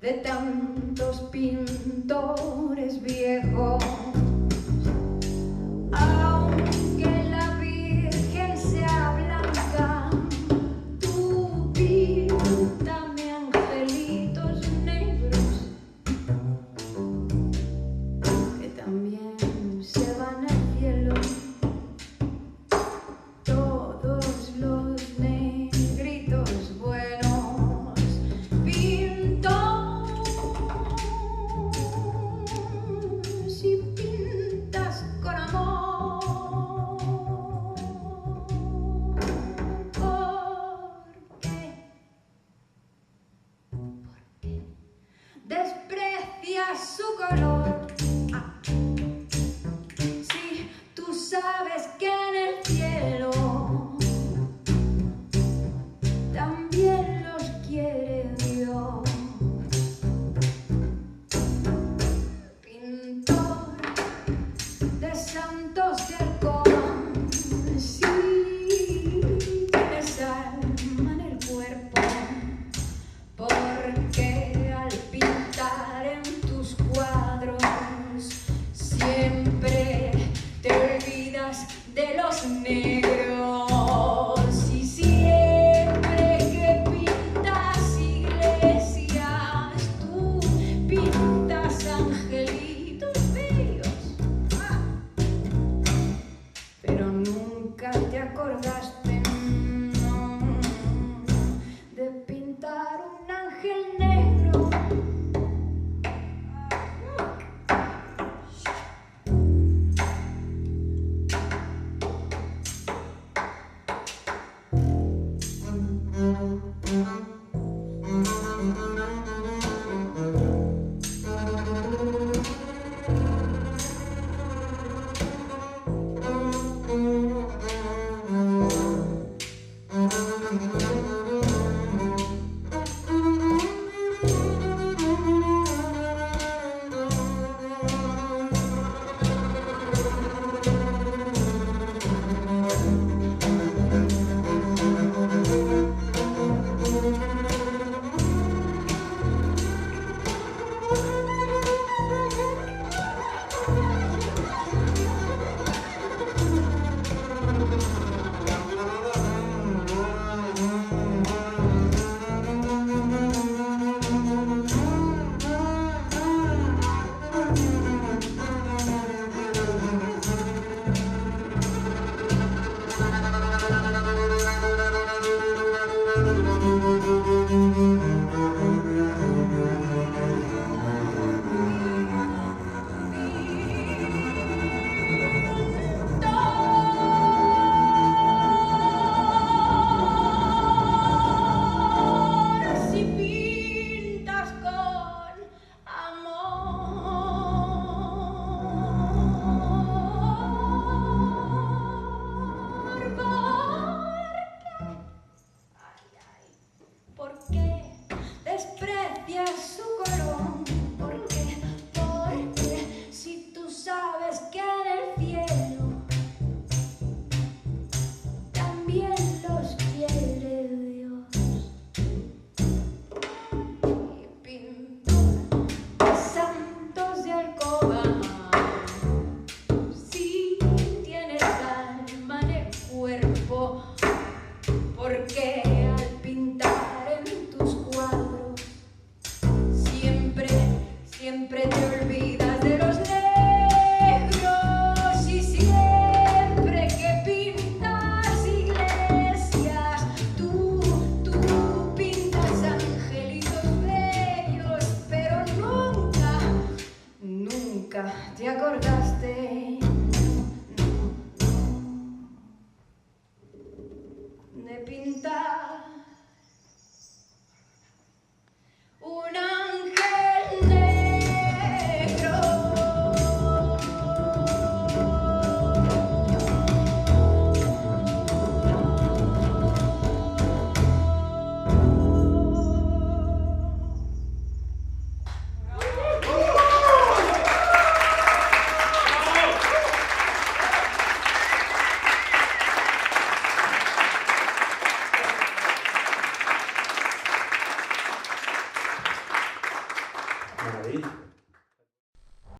de tantos pintores viejos. Aunque la Virgen sea blanca, tú píntame angelitos negros que también se van al cielo. Todos los negritos buenos pintos, si pintas con amor, ¿por qué? Porque desprecias su color. Si tú sabes que en el cielo también los quiere Dios. Pintor de santos de alcoba, si tienes alma en el cuerpo, porque al pintar en tus cuadros siempre te olvidas de los negros. Y siempre que pintas iglesias, tú pintas angelitos bellos. Pero nunca te acordaste, no, de pintar un ángel negro. ¿Por qué desprecias su color? ¿Por qué? Porque si tú sabes que en el cielo también los quiere Dios. Y pintor de santos de alcoba, si tienes alma en el cuerpo, porque siempre te olvidas de los negros. Y siempre que pintas iglesias, tú pintas angelitos bellos, pero nunca te acordaste